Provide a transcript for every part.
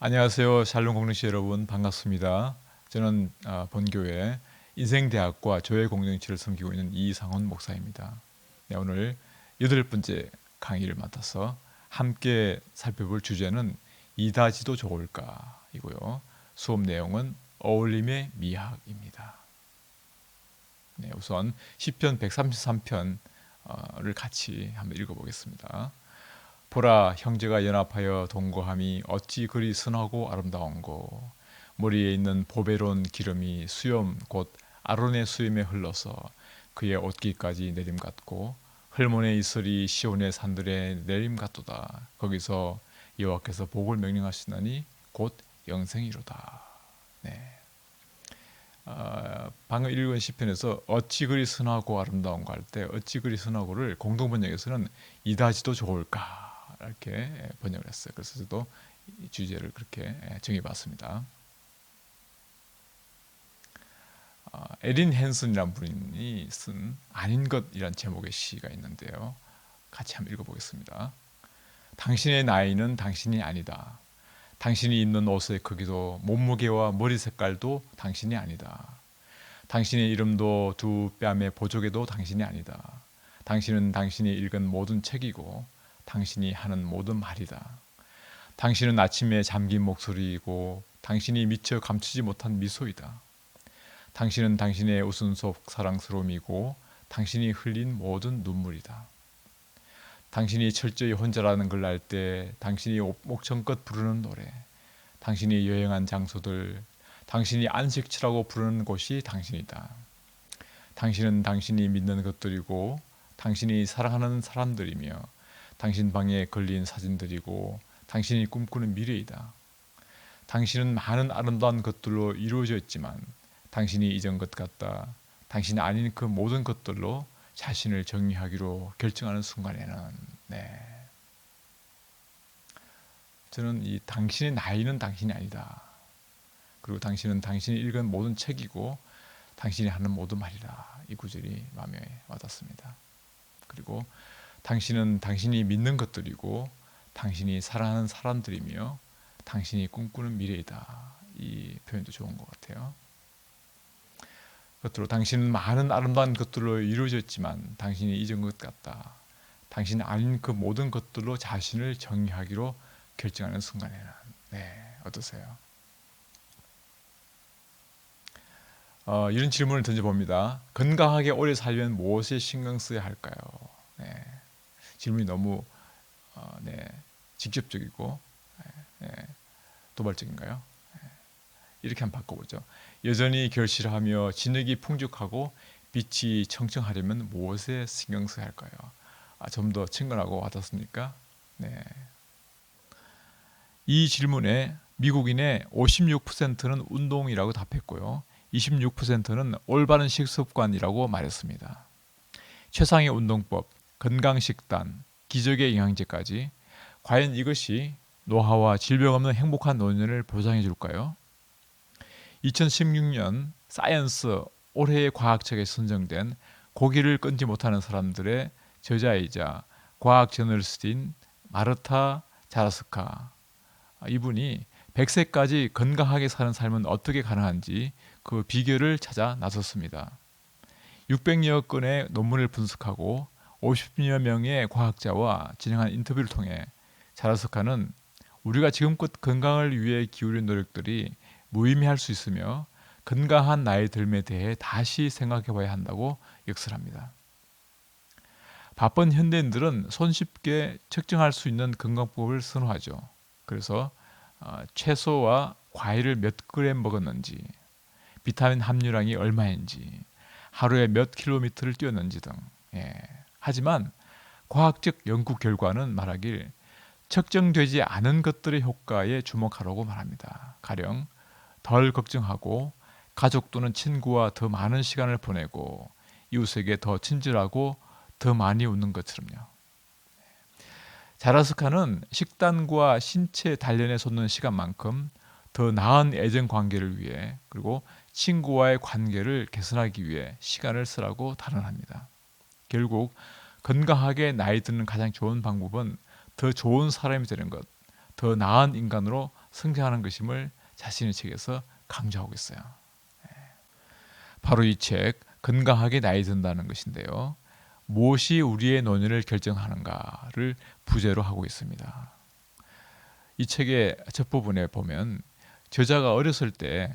안녕하세요. 샬롬 공동체 여러분 반갑습니다. 저는 본교회 인생대학과 교회 공동체를 섬기고 있는 이상훈 목사입니다. 네, 오늘 8번째 강의를 맡아서 함께 살펴볼 주제는 이다지도 좋을까 이고요. 수업 내용은 어울림의 미학입니다. 네, 우선 시편 133편을 같이 한번 읽어보겠습니다. 보라, 형제가 연합하여 동거함이 어찌 그리 선하고 아름다운고. 머리에 있는 보배로운 기름이 수염 곧 아론의 수염에 흘러서 그의 옷깃까지 내림 같고, 흘몬의 이슬이 시온의 산들에 내림 같도다. 거기서 여호와께서 복을 명령하시나니 곧 영생이로다. 네. 방금 읽은 시편에서 어찌 그리 선하고 아름다운가 할 때 어찌 그리 선하고를 공동번역에서는 이다지도 좋을까 이렇게 번역을 했어요. 그래서 저도 이 주제를 그렇게 정해봤습니다. 에린 헨슨이라는 분이 쓴 아닌 것이란 제목의 시가 있는데요. 같이 한번 읽어보겠습니다. 당신의 나이는 당신이 아니다. 당신이 입는 옷의 크기도 몸무게와 머리 색깔도 당신이 아니다. 당신의 이름도 두 뺨의 보조개도 당신이 아니다. 당신은 당신이 읽은 모든 책이고 당신이 하는 모든 말이다. 당신은 아침에 잠긴 목소리이고 당신이 미처 감추지 못한 미소이다. 당신은 당신의 웃음 속 사랑스러움이고 당신이 흘린 모든 눈물이다. 당신이 철저히 혼자라는 걸 알 때 당신이 목청껏 부르는 노래, 당신이 여행한 장소들, 당신이 안식처라고 부르는 곳이 당신이다. 당신은 당신이 믿는 것들이고 당신이 사랑하는 사람들이며 당신 방에 걸린 사진들이고 당신이 꿈꾸는 미래이다. 당신은 많은 아름다운 것들로 이루어져 있지만 당신이 이전 것 같다. 당신이 아닌 그 모든 것들로 자신을 정의하기로 결정하는 순간에는 저는 이 당신의 나이는 당신이 아니다. 그리고 당신은 당신이 읽은 모든 책이고 당신이 하는 모든 말이다. 이 구절이 마음에 와닿습니다. 그리고 당신은 당신이 믿는 것들이고 당신이 사랑하는 사람들이며 당신이 꿈꾸는 미래이다. 이 표현도 좋은 것 같아요. 끝으로 당신은 많은 아름다운 것들로 이루어졌지만 당신이 잊은 것 같다. 당신이 아닌 그 모든 것들로 자신을 정의하기로 결정하는 순간에는 어떠세요? 이런 질문을 던져봅니다. 건강하게 오래 살려면 무엇에 신경 써야 할까요? 질문이 너무 직접적이고 도발적인가요? 이렇게 한번 바꿔보죠. 여전히 결실하며 진흙이 풍족하고 빛이 청청하려면 무엇에 신경 써야 할까요? 좀 더 친근하고 와닿습니까? 이 질문에 미국인의 56%는 운동이라고 답했고요. 26%는 올바른 식습관이라고 말했습니다. 최상의 운동법, 건강식단, 기적의 영양제까지 과연 이것이 노화와 질병 없는 행복한 노년을 보장해 줄까요? 2016년 사이언스 올해의 과학책에 선정된 고기를 끊지 못하는 사람들의 저자이자 과학 저널리스트인 마르타 자라스카, 이분이 100세까지 건강하게 사는 삶은 어떻게 가능한지 그 비결을 찾아 나섰습니다. 600여 건의 논문을 분석하고 50여 명의 과학자와 진행한 인터뷰를 통해 자라스카는 우리가 지금껏 건강을 위해 기울인 노력들이 무의미할 수 있으며 건강한 나이 듦에 대해 다시 생각해 봐야 한다고 역설합니다. 바쁜 현대인들은 손쉽게 측정할 수 있는 건강법을 선호하죠. 그래서 채소와 과일을 몇 그램 먹었는지, 비타민 함유량이 얼마인지, 하루에 몇 킬로미터를 뛰었는지 등. 하지만 과학적 연구 결과는 말하길 측정되지 않은 것들의 효과에 주목하라고 말합니다. 가령 덜 걱정하고 가족 또는 친구와 더 많은 시간을 보내고 이웃에게 더 친절하고 더 많이 웃는 것처럼요. 자라스카는 식단과 신체 단련에 쏟는 시간만큼 더 나은 애정 관계를 위해 그리고 친구와의 관계를 개선하기 위해 시간을 쓰라고 단언합니다. 결국 건강하게 나이 드는 가장 좋은 방법은 더 좋은 사람이 되는 것, 더 나은 인간으로 성장하는 것임을 자신의 책에서 강조하고 있어요. 바로 이 책 건강하게 나이 든다는 것인데요. 무엇이 우리의 노년을 결정하는가를 부제로 하고 있습니다. 이 책의 첫 부분에 보면 저자가 어렸을 때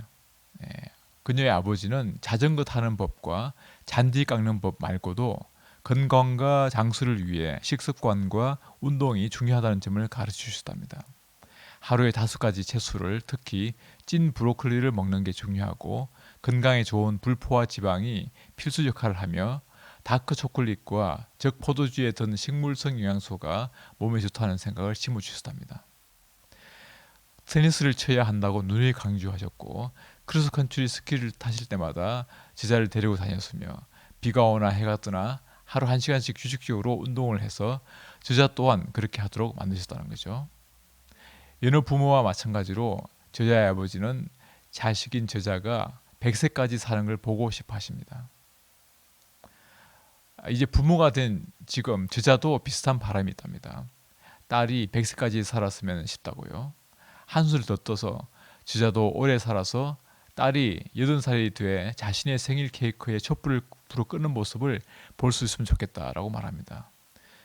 그녀의 아버지는 자전거 타는 법과 잔디 깎는 법 말고도 건강과 장수를 위해 식습관과 운동이 중요하다는 점을 가르쳐 주셨답니다. 하루에 5가지 채소를 특히 찐 브로콜리를 먹는 게 중요하고 건강에 좋은 불포화 지방이 필수 역할을 하며 다크 초콜릿과 적포도주에 든 식물성 영양소가 몸에 좋다는 생각을 심어주셨답니다. 테니스를 쳐야 한다고 누누이 강조하셨고 크로스컨트리 스키를 타실 때마다 제자를 데리고 다녔으며 비가 오나 해가 뜨나 하루 1시간씩 규칙적으로 운동을 해서 제자 또한 그렇게 하도록 만드셨다는 거죠. 여느 부모와 마찬가지로 저자의 아버지는 자식인 저자가 100세까지 사는 걸 보고 싶어 하십니다. 이제 부모가 된 지금 저자도 비슷한 바람이 있답니다. 딸이 100세까지 살았으면 싶다고요. 한술 더 떠서 저자도 오래 살아서 딸이 80살이 돼 자신의 생일 케이크에 촛불을 불어 끄는 모습을 볼 수 있으면 좋겠다라고 말합니다.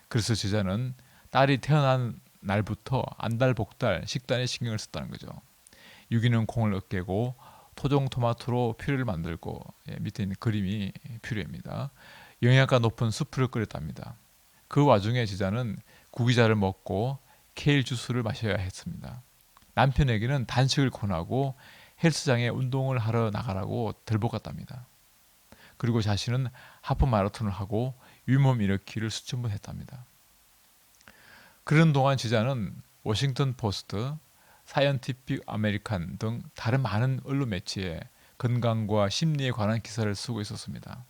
그래서 저자는 딸이 태어난 날부터 안달복달 식단에 신경을 썼다는 거죠. 유기농 콩을 으깨고 토종 토마토로 퓨레를 만들고 밑에 있는 그림이 퓨레입니다. 영양가 높은 수프를 끓였답니다. 그 와중에 저자는 구기자를 먹고 케일 주스를 마셔야 했습니다. 남편에게는 단식을 권하고 헬스장에 운동을 하러 나가라고 들볶았답니다. 그리고 자신은 하프 마라톤을 하고 윗몸 일으키를 수천 번 했답니다. 그런 동안 저자는 워싱턴 포스트, 사이언티픽 아메리칸 등 다른 많은 언론 매체에 건강과 심리에 관한 기사를 쓰고 있었습니다.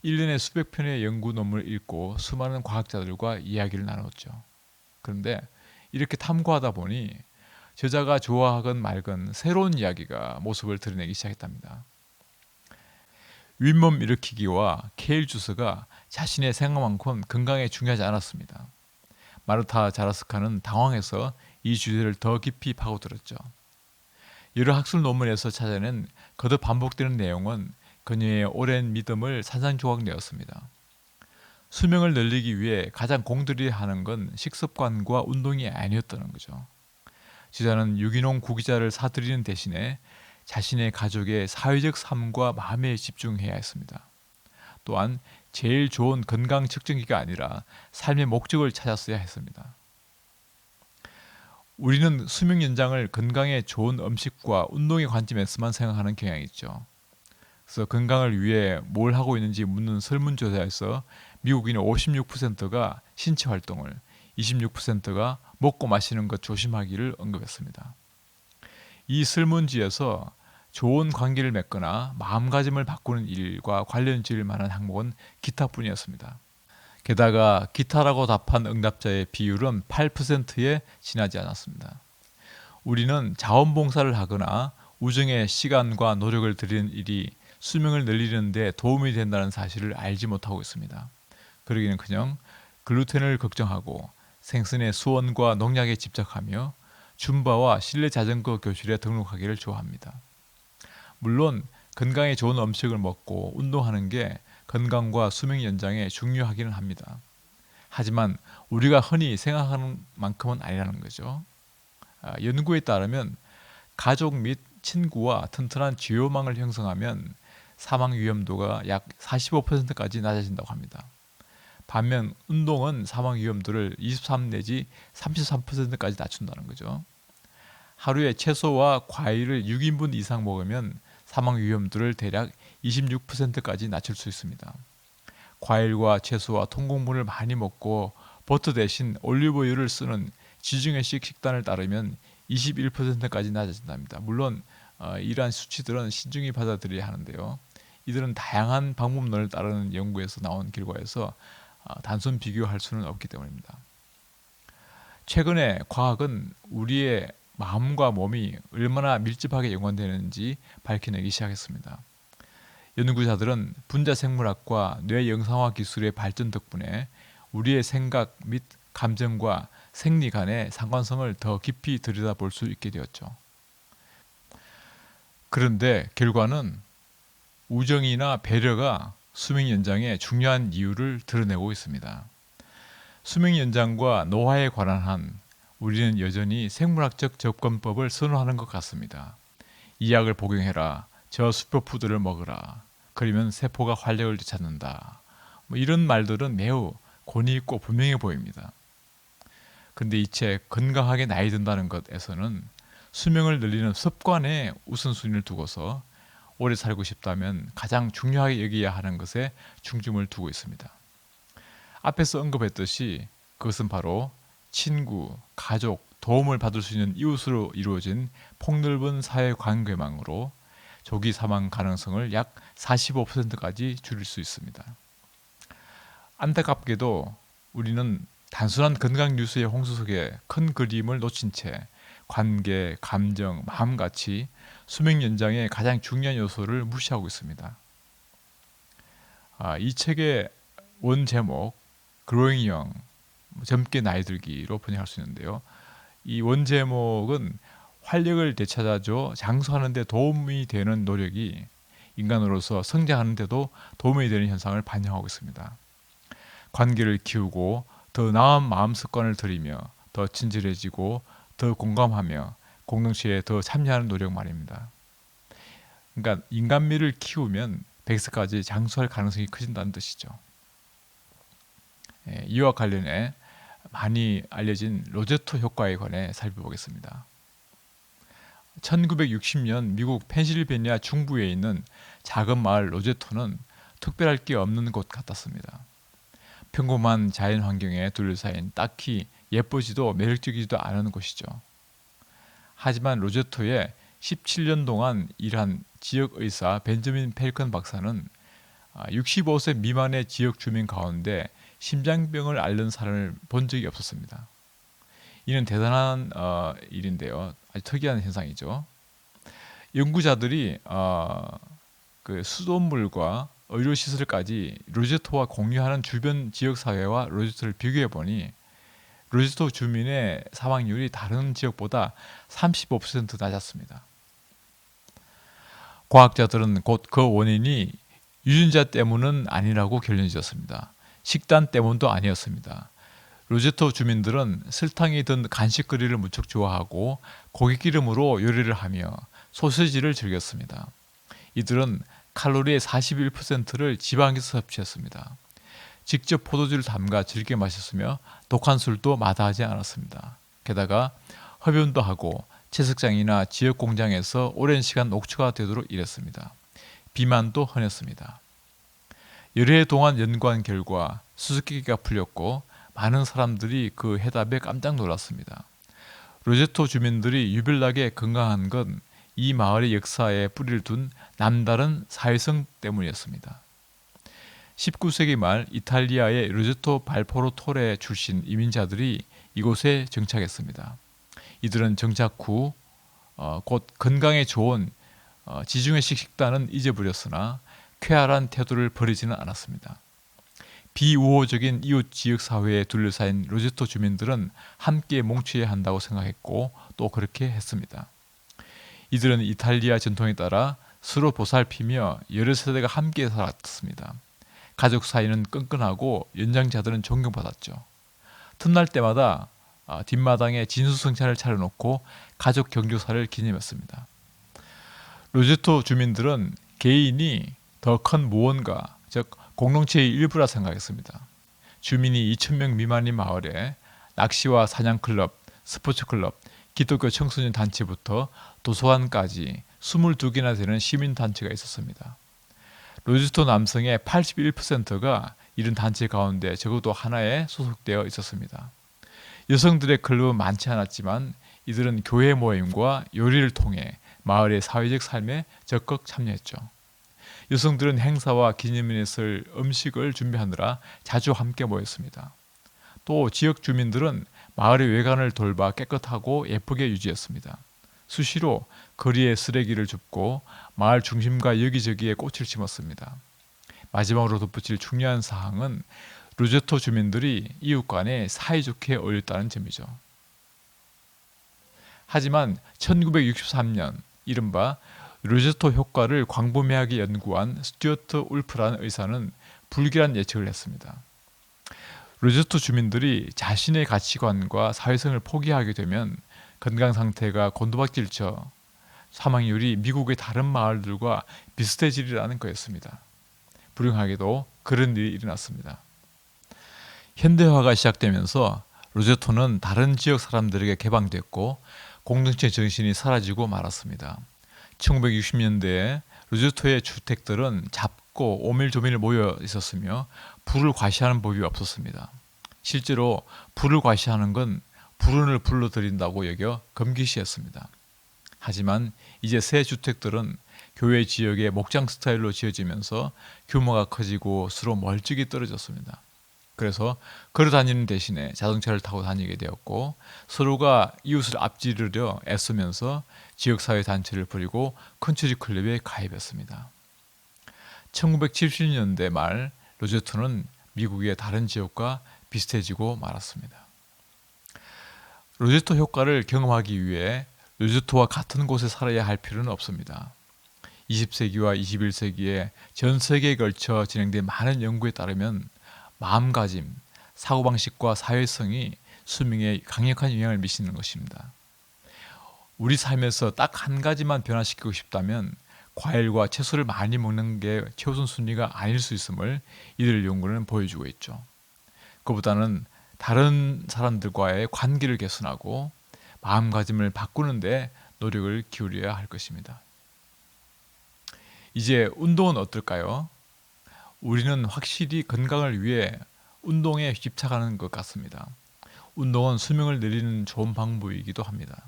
1년에 수백 편의 연구 논문을 읽고 수많은 과학자들과 이야기를 나눴죠. 그런데 이렇게 탐구하다 보니 저자가 좋아하건 말건 새로운 이야기가 모습을 드러내기 시작했답니다. 윗몸 일으키기와 케일 주스가 자신의 생각만큼 건강에 중요하지 않았습니다. 마르타 자라스카는 당황해서 이 주제를 더 깊이 파고들었죠. 여러 학술 논문에서 찾아낸 거듭 반복되는 내용은 그녀의 오랜 믿음을 산산조각내었습니다. 수명을 늘리기 위해 가장 공들여야 하는 건 식습관과 운동이 아니었다는 거죠. 저자는 유기농 구기자를 사들이는 대신에 자신의 가족의 사회적 삶과 마음에 집중해야 했습니다. 또한 제일 좋은 건강 측정기가 아니라 삶의 목적을 찾았어야 했습니다. 우리는 수명 연장을 건강에 좋은 음식과 운동의 관점에서만 생각하는 경향이 있죠. 그래서 건강을 위해 뭘 하고 있는지 묻는 설문조사에서 미국인의 56%가 신체 활동을, 26%가 먹고 마시는 것 조심하기를 언급했습니다. 이 설문지에서 좋은 관계를 맺거나 마음가짐을 바꾸는 일과 관련 지을 만한 항목은 기타뿐이었습니다. 게다가 기타라고 답한 응답자의 비율은 8%에 지나지 않았습니다. 우리는 자원봉사를 하거나 우정의 시간과 노력을 들이는 일이 수명을 늘리는 데 도움이 된다는 사실을 알지 못하고 있습니다. 그러기는커녕 글루텐을 걱정하고 생선의 수원과 농약에 집착하며 줌바와 실내 자전거 교실에 등록하기를 좋아합니다. 물론 건강에 좋은 음식을 먹고 운동하는 게 건강과 수명 연장에 중요하기는 합니다. 하지만 우리가 흔히 생각하는 만큼은 아니라는 거죠. 연구에 따르면 가족 및 친구와 튼튼한 지효망을 형성하면 사망 위험도가 약 45%까지 낮아진다고 합니다. 반면 운동은 사망 위험도를 23 내지 33%까지 낮춘다는 거죠. 하루에 채소와 과일을 6인분 이상 먹으면 사망 위험도를 대략 26%까지 낮출 수 있습니다. 과일과 채소와 통곡물을 많이 먹고 버터 대신 올리브유를 쓰는 지중해식 식단을 따르면 21%까지 낮아진답니다. 물론 이러한 수치들은 신중히 받아들여야 하는데요. 이들은 다양한 방법론을 따르는 연구에서 나온 결과에서 단순 비교할 수는 없기 때문입니다. 최근에 과학은 우리의 마음과 몸이 얼마나 밀접하게 연관되는지 밝혀내기 시작했습니다. 연구자들은 분자생물학과 뇌 영상화 기술의 발전 덕분에 우리의 생각 및 감정과 생리 간의 상관성을 더 깊이 들여다볼 수 있게 되었죠. 그런데 결과는 우정이나 배려가 수명 연장의 중요한 이유를 드러내고 있습니다. 수명 연장과 노화에 관한 한 우리는 여전히 생물학적 접근법을 선호하는 것 같습니다. 이 약을 복용해라. 저 슈퍼푸드를 먹으라. 그러면 세포가 활력을 되찾는다. 이런 말들은 매우 권위 있고 분명해 보입니다. 근데 이 책 건강하게 나이 든다는 것에서는 수명을 늘리는 습관에 우선순위를 두고서 오래 살고 싶다면 가장 중요하게 여겨야 하는 것에 중점을 두고 있습니다. 앞에서 언급했듯이 그것은 바로 친구, 가족, 도움을 받을 수 있는 이웃으로 이루어진 폭넓은 사회 관계망으로 조기 사망 가능성을 약 45%까지 줄일 수 있습니다. 안타깝게도 우리는 단순한 건강 뉴스의 홍수 속에 큰 그림을 놓친 채 관계, 감정, 마음같이 수명 연장의 가장 중요한 요소를 무시하고 있습니다. 이 책의 원 제목 Growing Young, 젊게 나이 들기로 번역할 수 있는데요. 이 원 제목은 활력을 되찾아줘 장수하는 데 도움이 되는 노력이 인간으로서 성장하는 데도 도움이 되는 현상을 반영하고 있습니다. 관계를 키우고 더 나은 마음 습관을 들이며 더 친절해지고 더 공감하며 공동체에 더 참여하는 노력 말입니다. 그러니까 인간미를 키우면 100세까지 장수할 가능성이 커진다는 뜻이죠. 이와 관련해 많이 알려진 로제토 효과에 관해 살펴보겠습니다. 1960년 미국 펜실베니아 중부에 있는 작은 마을 로제토는 특별할 게 없는 곳 같았습니다. 평범한 자연 환경에 둘러싸인 딱히 예쁘지도 매력적이지도 않은 곳이죠. 하지만 로제토에 17년 동안 일한 지역 의사 벤저민 펠컨 박사는 65세 미만의 지역 주민 가운데 심장병을 앓는 사람을 본 적이 없었습니다. 이는 대단한 일인데요. 아주 특이한 현상이죠. 연구자들이 그 수돗물과 의료시설까지 로제토와 공유하는 주변 지역사회와 로제토를 비교해보니 로제토 주민의 사망률이 다른 지역보다 35% 낮았습니다. 과학자들은 곧 그 원인이 유전자 때문은 아니라고 결론지었습니다. 식단 때문도 아니었습니다. 로제토 주민들은 설탕이 든 간식거리를 무척 좋아하고 고깃기름으로 요리를 하며 소시지를 즐겼습니다. 이들은 칼로리의 41%를 지방에서 섭취했습니다. 직접 포도주를 담가 즐겨 마셨으며 독한 술도 마다하지 않았습니다. 게다가 흡연도 하고 채석장이나 지역 공장에서 오랜 시간 녹초가 되도록 일했습니다. 비만도 흔했습니다. 여러 해 동안 연구한 결과 수수께끼가 풀렸고 많은 사람들이 그 해답에 깜짝 놀랐습니다. 로제토 주민들이 유별나게 건강한 건 이 마을의 역사에 뿌리를 둔 남다른 사회성 때문이었습니다. 19세기 말 이탈리아의 로제토 발포르토레 출신 이민자들이 이곳에 정착했습니다. 이들은 정착 후 곧 건강에 좋은 지중해식 식단은 잊어버렸으나 쾌활한 태도를 버리지는 않았습니다. 비우호적인 이웃 지역사회에 둘러싸인 로제토 주민들은 함께 뭉쳐야 한다고 생각했고 또 그렇게 했습니다. 이들은 이탈리아 전통에 따라 서로 보살피며 여러 세대가 함께 살았습니다. 가족 사이는 끈끈하고 연장자들은 존경받았죠. 틈날 때마다 뒷마당에 진수성찬을 차려놓고 가족 경조사를 기념했습니다. 로제토 주민들은 개인이 더 큰 무언가, 즉 공동체의 일부라 생각했습니다. 주민이 2,000명 미만인 마을에 낚시와 사냥클럽, 스포츠클럽, 기독교 청소년 단체부터 도서관까지 22개나 되는 시민단체가 있었습니다. 로제토 남성의 81%가 이런 단체 가운데 적어도 하나에 소속되어 있었습니다. 여성들의 클럽은 많지 않았지만 이들은 교회 모임과 요리를 통해 마을의 사회적 삶에 적극 참여했죠. 여성들은 행사와 기념일에 쓸 음식을 준비하느라 자주 함께 모였습니다. 또 지역 주민들은 마을의 외관을 돌봐 깨끗하고 예쁘게 유지했습니다. 수시로 거리에 쓰레기를 줍고 마을 중심과 여기저기에 꽃을 심었습니다. 마지막으로 덧붙일 중요한 사항은 로제토 주민들이 이웃 간에 사이좋게 어울렸다는 점이죠. 하지만 1963년 이른바 로제토 효과를 광범위하게 연구한 스튜어트 울프라는 의사는 불길한 예측을 했습니다. 로제토 주민들이 자신의 가치관과 사회성을 포기하게 되면 건강 상태가 곤두박질쳐 사망률이 미국의 다른 마을들과 비슷해지리라는 거였습니다. 불행하게도 그런 일이 일어났습니다. 현대화가 시작되면서 로제토는 다른 지역 사람들에게 개방됐고 공동체 정신이 사라지고 말았습니다. 1960년대에 로제토의 주택들은 작고 오밀조밀 모여 있었으며 불을 과시하는 법이 없었습니다. 실제로 불을 과시하는 건 불운을 불러들인다고 여겨 금기시했습니다. 하지만 이제 새 주택들은 교외 지역의 목장 스타일로 지어지면서 규모가 커지고 서로 멀찍이 떨어졌습니다. 그래서 걸어 다니는 대신에 자동차를 타고 다니게 되었고 서로가 이웃을 앞지르려 애쓰면서 지역사회 단체를 벌이고 컨트리 클럽에 가입했습니다. 1970년대 말 로제토는 미국의 다른 지역과 비슷해지고 말았습니다. 로제토 효과를 경험하기 위해 로제토와 같은 곳에 살아야 할 필요는 없습니다. 20세기와 21세기에 전 세계에 걸쳐 진행된 많은 연구에 따르면 마음가짐, 사고방식과 사회성이 수명에 강력한 영향을 미치는 것입니다. 우리 삶에서 딱 한 가지만 변화시키고 싶다면 과일과 채소를 많이 먹는 게 최우선 순위가 아닐 수 있음을 이들 연구는 보여주고 있죠. 그보다는 다른 사람들과의 관계를 개선하고 마음가짐을 바꾸는 데 노력을 기울여야 할 것입니다. 이제 운동은 어떨까요? 우리는 확실히 건강을 위해 운동에 집착하는 것 같습니다. 운동은 수명을 늘리는 좋은 방법이기도 합니다.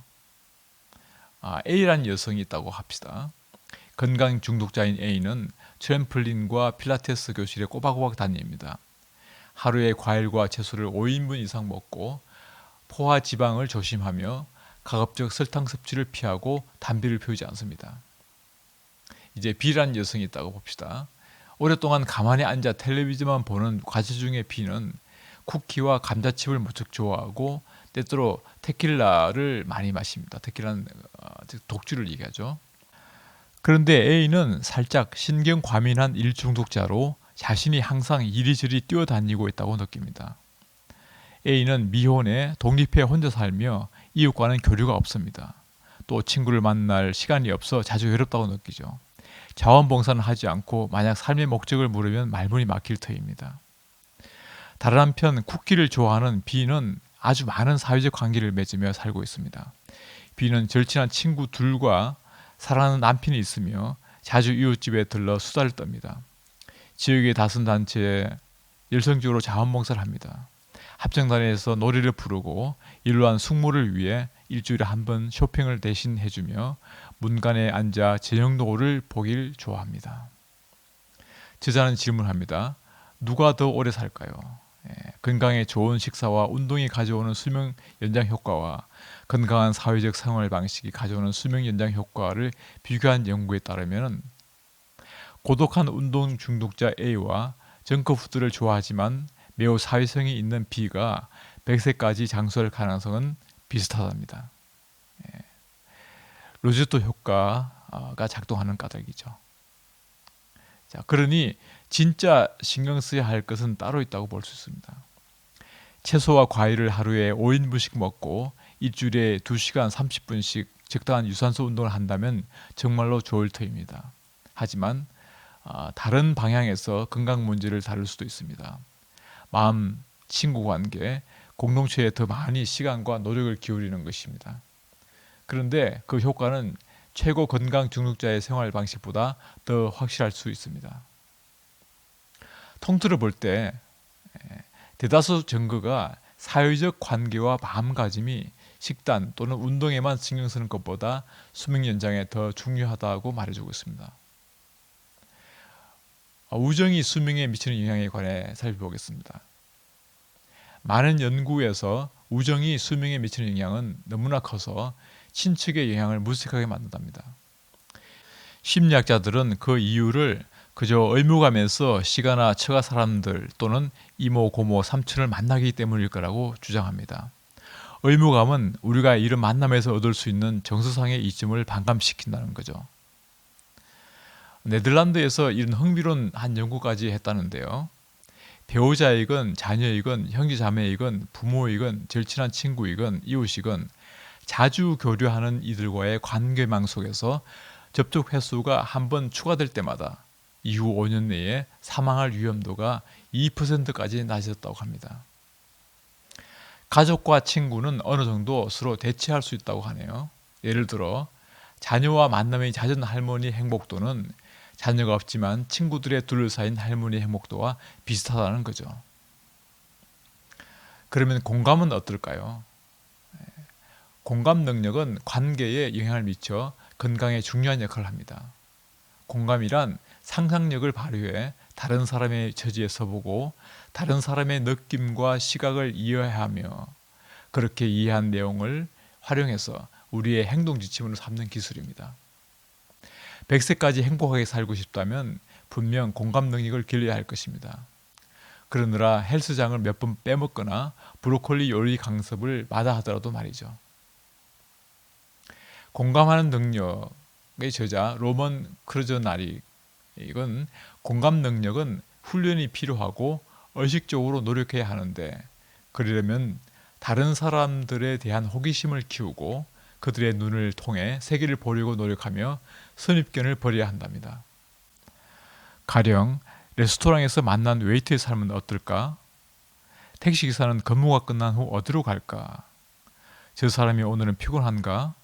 A라는 여성이 있다고 합시다. 건강 중독자인 A는 트램플린과 필라테스 교실에 꼬박꼬박 다닙니다. 하루에 과일과 채소를 5인분 이상 먹고 포화 지방을 조심하며 가급적 설탕 섭취를 피하고 담배를 피우지 않습니다. 이제 B라는 여성이 있다고 봅시다. 오랫동안 가만히 앉아 텔레비전만 보는 과제 중에 B는 쿠키와 감자칩을 무척 좋아하고 때때로 테킬라를 많이 마십니다. 테킬라는 독주를 얘기하죠. 그런데 A는 살짝 신경과민한 일중독자로 자신이 항상 이리저리 뛰어다니고 있다고 느낍니다. A는 미혼에 독립해 혼자 살며 이웃과는 교류가 없습니다. 또 친구를 만날 시간이 없어 자주 외롭다고 느끼죠. 자원봉사는 하지 않고 만약 삶의 목적을 물으면 말문이 막힐 터입니다. 다른 한편 쿠키를 좋아하는 B는 아주 많은 사회적 관계를 맺으며 살고 있습니다. B는 절친한 친구 둘과 사랑하는 남편이 있으며 자주 이웃집에 들러 수다를 떱니다. 지역의 다른 단체에 열성적으로 자원봉사를 합니다. 합정단에서 노래를 부르고 일로한 숙모를 위해 일주일에 한 번 쇼핑을 대신 해주며 문간에 앉아 저녁 노을을 보길 좋아합니다. 저자는 질문합니다. 누가 더 오래 살까요? 건강에 좋은 식사와 운동이 가져오는 수명 연장 효과와 건강한 사회적 생활 방식이 가져오는 수명 연장 효과를 비교한 연구에 따르면 고독한 운동 중독자 A와 정크푸드를 좋아하지만 매우 사회성이 있는 B가 100세까지 장수할 가능성은 비슷하답니다. 로제토 효과가 작동하는 까닭이죠. 자, 그러니 진짜 신경 써야 할 것은 따로 있다고 볼 수 있습니다. 채소와 과일을 하루에 5인분씩 먹고 일주일에 2시간 30분씩 적당한 유산소 운동을 한다면 정말로 좋을 터입니다. 하지만 다른 방향에서 건강 문제를 다룰 수도 있습니다. 마음, 친구 관계, 공동체에 더 많이 시간과 노력을 기울이는 것입니다. 그런데 그 효과는 최고 건강 중독자의 생활 방식보다 더 확실할 수 있습니다. 통틀어 볼 때 대다수 증거가 사회적 관계와 마음가짐이 식단 또는 운동에만 신경 쓰는 것보다 수명 연장에 더 중요하다고 말해주고 있습니다. 우정이 수명에 미치는 영향에 관해 살펴보겠습니다. 많은 연구에서 우정이 수명에 미치는 영향은 너무나 커서 친척의 영향을 무색하게 만든답니다. 심리학자들은 그 이유를 그저 의무감에서 시가나 처가 사람들 또는 이모, 고모, 삼촌을 만나기 때문일 거라고 주장합니다. 의무감은 우리가 이런 만남에서 얻을 수 있는 정서상의 이점을 반감시킨다는 거죠. 네덜란드에서 이런 흥미로운 한 연구까지 했다는데요. 배우자이건 자녀이건 형제자매이건 부모이건 절친한 친구이건 이웃이건 자주 교류하는 이들과의 관계망 속에서 접촉 횟수가 한 번 추가될 때마다 이후 5년 내에 사망할 위험도가 2%까지 낮아졌다고 합니다. 가족과 친구는 어느 정도 서로 대체할 수 있다고 하네요. 예를 들어 자녀와 만남이 잦은 할머니 행복도는 자녀가 없지만 친구들의 둘러싸인 할머니 행복도와 비슷하다는 거죠. 그러면 공감은 어떨까요? 공감 능력은 관계에 영향을 미쳐 건강에 중요한 역할을 합니다. 공감이란 상상력을 발휘해 다른 사람의 처지에 서보고 다른 사람의 느낌과 시각을 이해하며 그렇게 이해한 내용을 활용해서 우리의 행동 지침으로 삼는 기술입니다. 100세까지 행복하게 살고 싶다면 분명 공감 능력을 길러야 할 것입니다. 그러느라 헬스장을 몇 번 빼먹거나 브로콜리 요리 강습을 마다하더라도 말이죠. 공감하는 능력의 저자 로먼 크루저나리 이건 공감 능력은 훈련이 필요하고 의식적으로 노력해야 하는데 그러려면 다른 사람들에 대한 호기심을 키우고 그들의 눈을 통해 세계를 보려고 노력하며 선입견을 버려야 한답니다. 가령 레스토랑에서 만난 웨이터의 삶은 어떨까? 택시기사는 근무가 끝난 후 어디로 갈까? 저 사람이 오늘은 피곤한가?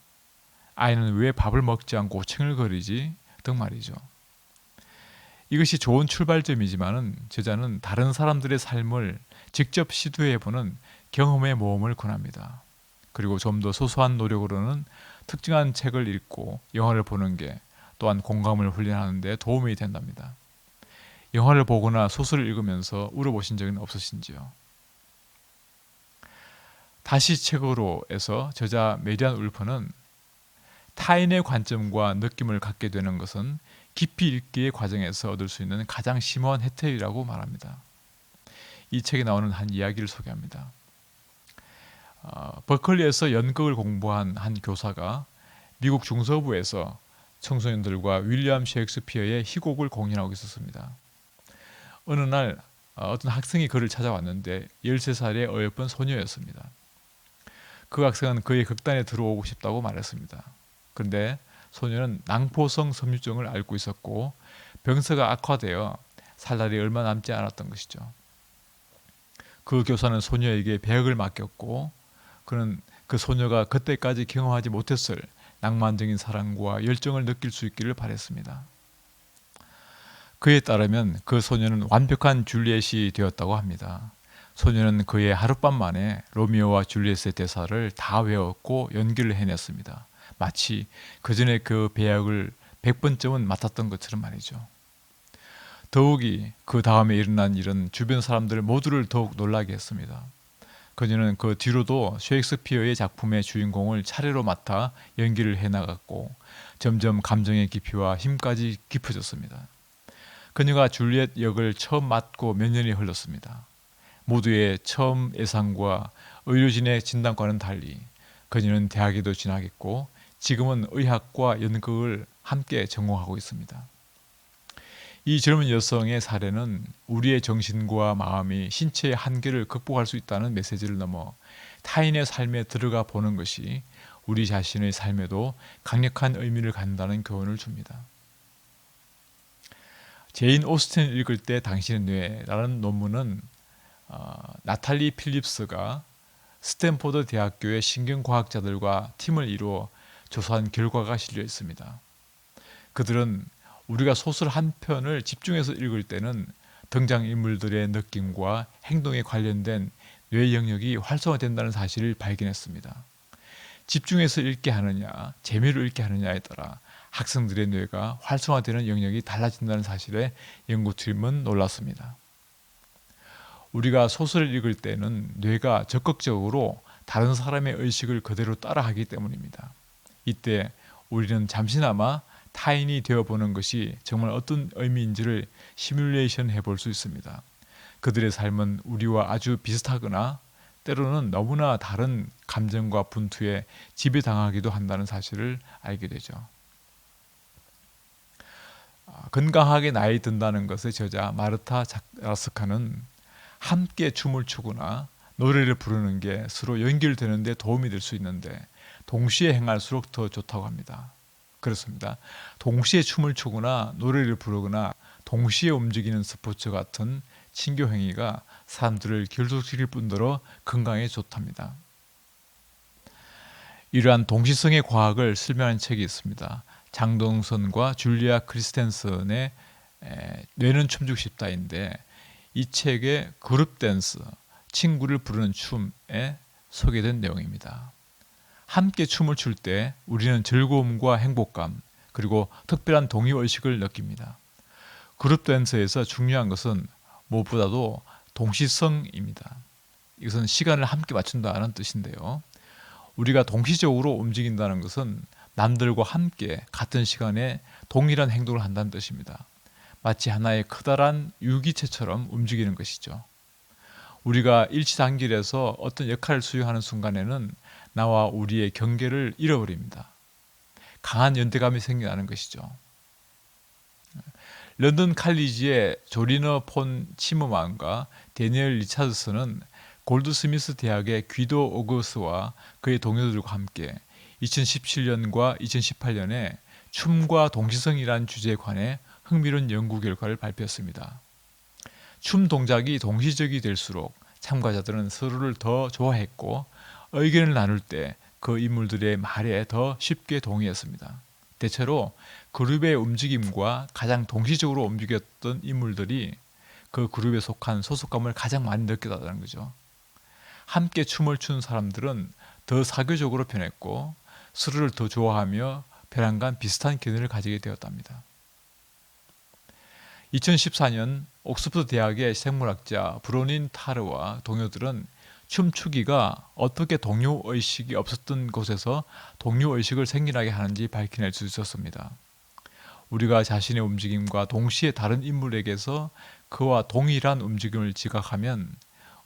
아이는 왜 밥을 먹지 않고 칭얼거리지? 등 말이죠. 이것이 좋은 출발점이지만 저자는 다른 사람들의 삶을 직접 시도해보는 경험의 모험을 권합니다. 그리고 좀 더 소소한 노력으로는 특정한 책을 읽고 영화를 보는 게 또한 공감을 훈련하는 데 도움이 된답니다. 영화를 보거나 소설을 읽으면서 울어보신 적은 없으신지요? 다시 책으로에서 저자 메리안 울프는 타인의 관점과 느낌을 갖게 되는 것은 깊이 읽기의 과정에서 얻을 수 있는 가장 심오한 혜택이라고 말합니다. 이 책에 나오는 한 이야기를 소개합니다. 버클리에서 연극을 공부한 한 교사가 미국 중서부에서 청소년들과 윌리엄 셰익스피어의 희곡을 공연하고 있었습니다. 어느 날 어떤 학생이 그를 찾아왔는데 13살의 어여쁜 소녀였습니다. 그 학생은 그의 극단에 들어오고 싶다고 말했습니다. 그런데 소녀는 낭포성 섬유증을 앓고 있었고 병세가 악화되어 살 날이 얼마 남지 않았던 것이죠. 그 교사는 소녀에게 배역을 맡겼고 그는 그 소녀가 그때까지 경험하지 못했을 낭만적인 사랑과 열정을 느낄 수 있기를 바랬습니다. 그에 따르면 그 소녀는 완벽한 줄리엣이 되었다고 합니다. 소녀는 그의 하룻밤 만에 로미오와 줄리엣의 대사를 다 외웠고 연기를 해냈습니다. 마치 그 전에 그 배역을 100번쯤은 맡았던 것처럼 말이죠. 더욱이 그 다음에 일어난 일은 주변 사람들 모두를 더욱 놀라게 했습니다. 그녀는 그 뒤로도 셰익스피어의 작품의 주인공을 차례로 맡아 연기를 해나갔고 점점 감정의 깊이와 힘까지 깊어졌습니다. 그녀가 줄리엣 역을 처음 맡고 몇 년이 흘렀습니다. 모두의 처음 예상과 의료진의 진단과는 달리 그녀는 대학에도 진학했고 지금은 의학과 연극을 함께 전공하고 있습니다. 이 젊은 여성의 사례는 우리의 정신과 마음이 신체의 한계를 극복할 수 있다는 메시지를 넘어 타인의 삶에 들어가 보는 것이 우리 자신의 삶에도 강력한 의미를 갖는다는 교훈을 줍니다. 제인 오스틴을 읽을 때 당신의 뇌라는 논문은 나탈리 필립스가 스탠포드 대학교의 신경과학자들과 팀을 이루어 조사한 결과가 실려 있습니다. 그들은 우리가 소설 한 편을 집중해서 읽을 때는 등장인물들의 느낌과 행동에 관련된 뇌 영역이 활성화된다는 사실을 발견했습니다. 집중해서 읽게 하느냐, 재미로 읽게 하느냐에 따라 학생들의 뇌가 활성화되는 영역이 달라진다는 사실에 연구팀은 놀랐습니다. 우리가 소설을 읽을 때는 뇌가 적극적으로 다른 사람의 의식을 그대로 따라하기 때문입니다. 이때 우리는 잠시나마 타인이 되어보는 것이 정말 어떤 의미인지를 시뮬레이션 해볼 수 있습니다. 그들의 삶은 우리와 아주 비슷하거나 때로는 너무나 다른 감정과 분투에 지배당하기도 한다는 사실을 알게 되죠. 건강하게 나이 든다는 것의 저자 마르타 자라스카는 함께 춤을 추거나 노래를 부르는 게 서로 연결되는 데 도움이 될 수 있는데 동시에 행할수록 더 좋다고 합니다. 그렇습니다. 동시에 춤을 추거나 노래를 부르거나 동시에 움직이는 스포츠 같은 친교 행위가 사람들을 결속시킬 뿐더러 건강에 좋답니다. 이러한 동시성의 과학을 설명한 책이 있습니다. 장동선과 줄리아 크리스텐슨의 뇌는 춤추고 싶다인데 이 책의 그룹 댄스, 친구를 부르는 춤에 소개된 내용입니다. 함께 춤을 출 때 우리는 즐거움과 행복감 그리고 특별한 동요의식을 느낍니다. 그룹 댄스에서 중요한 것은 무엇보다도 동시성입니다. 이것은 시간을 함께 맞춘다는 뜻인데요. 우리가 동시적으로 움직인다는 것은 남들과 함께 같은 시간에 동일한 행동을 한다는 뜻입니다. 마치 하나의 커다란 유기체처럼 움직이는 것이죠. 우리가 일치단결해서 어떤 역할을 수행하는 순간에는 나와 우리의 경계를 잃어버립니다. 강한 연대감이 생겨나는 것이죠. 런던 칼리지의 조리너 폰 치머만과 데니얼 리차드슨은 골드스미스 대학의 귀도 오거스와 그의 동료들과 함께 2017년과 2018년에 춤과 동시성이라는 주제에 관해 흥미로운 연구 결과를 발표했습니다. 춤 동작이 동시적이 될수록 참가자들은 서로를 더 좋아했고 의견을 나눌 때 그 인물들의 말에 더 쉽게 동의했습니다. 대체로 그룹의 움직임과 가장 동시적으로 움직였던 인물들이 그 그룹에 속한 소속감을 가장 많이 느꼈다는 거죠. 함께 춤을 춘 사람들은 더 사교적으로 변했고 서로를 더 좋아하며 벼랑간 비슷한 견해를 가지게 되었답니다. 2014년 옥스퍼드 대학의 생물학자 브로닌 타르와 동료들은 춤추기가 어떻게 동요의식이 없었던 곳에서 동요의식을 생겨나게 하는지 밝혀낼 수 있었습니다. 우리가 자신의 움직임과 동시에 다른 인물에게서 그와 동일한 움직임을 지각하면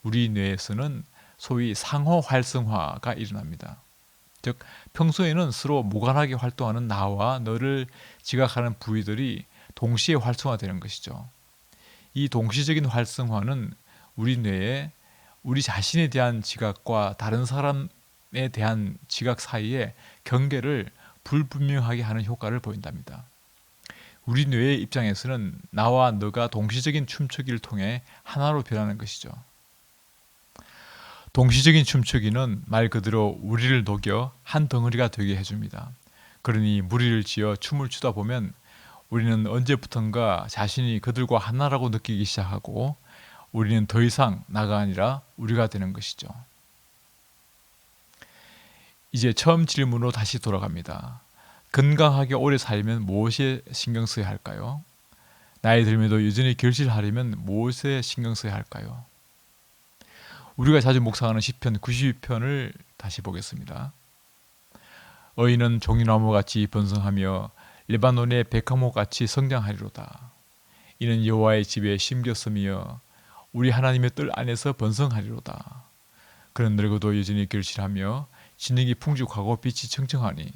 우리 뇌에서는 소위 상호 활성화가 일어납니다. 즉 평소에는 서로 무관하게 활동하는 나와 너를 지각하는 부위들이 동시에 활성화되는 것이죠. 이 동시적인 활성화는 우리 뇌에 우리 자신에 대한 지각과 다른 사람에 대한 지각 사이의 경계를 불분명하게 하는 효과를 보인답니다. 우리 뇌의 입장에서는 나와 너가 동시적인 춤추기를 통해 하나로 변하는 것이죠. 동시적인 춤추기는 말 그대로 우리를 녹여 한 덩어리가 되게 해줍니다. 그러니 무리를 지어 춤을 추다 보면 우리는 언제부턴가 자신이 그들과 하나라고 느끼기 시작하고 우리는 더 이상 나가 아니라 우리가 되는 것이죠. 이제 처음 질문으로 다시 돌아갑니다. 건강하게 오래 살면 무엇에 신경 써야 할까요? 나이 들면도 여전히 결실하려면 무엇에 신경 써야 할까요? 우리가 자주 묵상하는 시편 92편을 다시 보겠습니다. 의인은 종이나무같이 번성하며 레바논의 백합목같이 성장하리로다. 이는 여호와의 집에 심겼으며 우리 하나님의 뜰 안에서 번성하리로다. 그는 늙어도 여전히 결실하며 진흙이 풍족하고 빛이 청청하니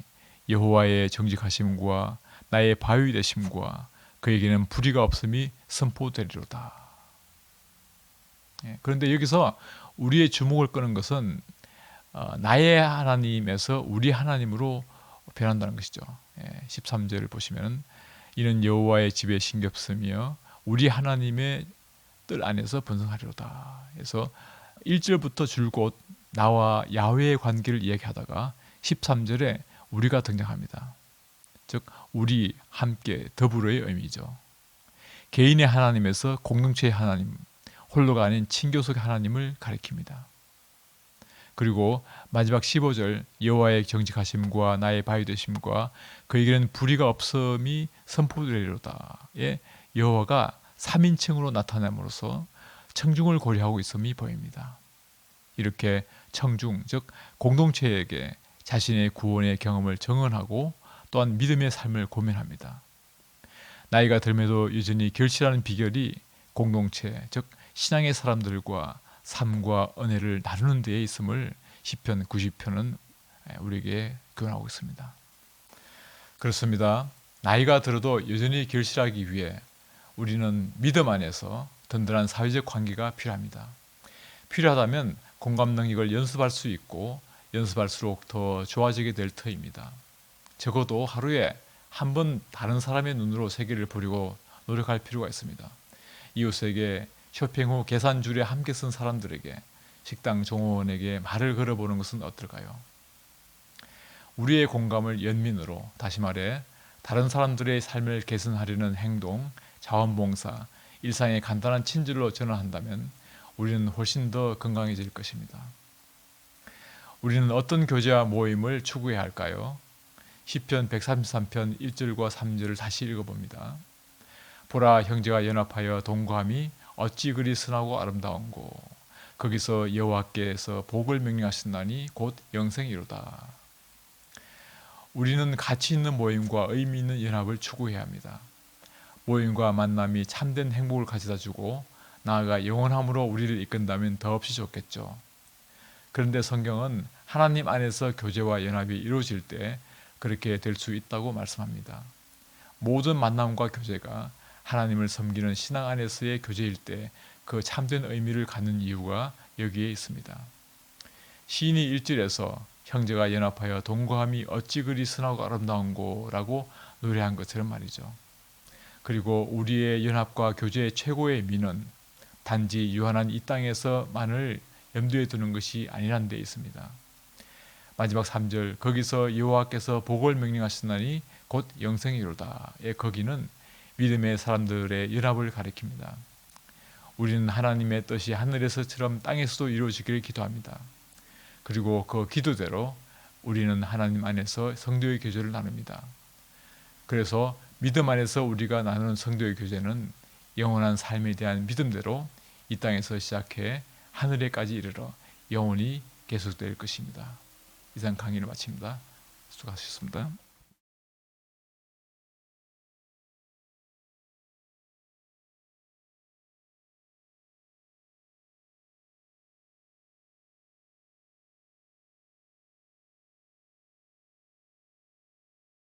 여호와의 정직하심과 나의 바위 되심과 그에게는 불의가 없음이 선포되리로다. 그런데 여기서 우리의 주목을 끄는 것은 나의 하나님에서 우리 하나님으로 변한다는 것이죠. 13절을 보시면 이는 여호와의 집에 심겼으며 우리 하나님의 뜰 안에서 번성하리로다. 그래서 1절부터 줄곧 나와 야훼의 관계를 이야기하다가 13절에 우리가 등장합니다. 즉 우리 함께 더불어의 의미죠. 개인의 하나님에서 공동체의 하나님, 홀로가 아닌 친교속의 하나님을 가리킵니다. 그리고 마지막 15절 여호와의 정직하심과 나의 바위 되심과 그에게는 불의가 없음이 선포되리로다. 여호와가 3인칭으로 나타남으로써 청중을 고려하고 있음이 보입니다. 이렇게 청중, 즉 공동체에게 자신의 구원의 경험을 정언하고 또한 믿음의 삶을 고민합니다. 나이가 들면도 여전히 결실하는 비결이 공동체, 즉 신앙의 사람들과 삶과 은혜를 나누는 데에 있음을 시편 90편은 우리에게 교훈하고 있습니다. 그렇습니다. 나이가 들어도 여전히 결실하기 위해 우리는 믿음 안에서 든든한 사회적 관계가 필요합니다. 필요하다면 공감 능력을 연습할 수 있고 연습할수록 더 좋아지게 될 터입니다. 적어도 하루에 한 번 다른 사람의 눈으로 세계를 보려고 노력할 필요가 있습니다. 이웃에게 쇼핑 후 계산줄에 함께 쓴 사람들에게 식당 종업원에게 말을 걸어보는 것은 어떨까요? 우리의 공감을 연민으로, 다시 말해 다른 사람들의 삶을 개선하려는 행동, 자원봉사, 일상의 간단한 친절로 전환한다면 우리는 훨씬 더 건강해질 것입니다. 우리는 어떤 교제와 모임을 추구해야 할까요? 시편 133편 1절과 3절을 다시 읽어봅니다. 보라, 형제가 연합하여 동거함이 어찌 그리 선하고 아름다운고, 거기서 여호와께서 복을 명령하신다니 곧 영생이로다. 우리는 가치 있는 모임과 의미 있는 연합을 추구해야 합니다. 모임과 만남이 참된 행복을 가져다주고 나아가 영원함으로 우리를 이끈다면 더없이 좋겠죠. 그런데 성경은 하나님 안에서 교제와 연합이 이루어질 때 그렇게 될 수 있다고 말씀합니다. 모든 만남과 교제가 하나님을 섬기는 신앙 안에서의 교제일 때 그 참된 의미를 갖는 이유가 여기에 있습니다. 시인이 1절에서 형제가 연합하여 동거함이 어찌 그리 선하고 아름다운고 라고 노래한 것처럼 말이죠. 그리고 우리의 연합과 교제의 최고의 미는 단지 유한한 이 땅에서만을 염두에 두는 것이 아니란 데 있습니다. 마지막 3절, 거기서 여호와께서 복을 명령하시나니 곧 영생이로다의 거기는 믿음의 사람들의 연합을 가리킵니다. 우리는 하나님의 뜻이 하늘에서처럼 땅에서도 이루어지기를 기도합니다. 그리고 그 기도대로 우리는 하나님 안에서 성도의 교제를 나눕니다. 그래서 믿음 안에서 우리가 나누는 성도의 교제는 영원한 삶에 대한 믿음대로 이 땅에서 시작해 하늘에까지 이르러 영원히 계속될 것입니다. 이상 강의를 마칩니다. 수고하셨습니다.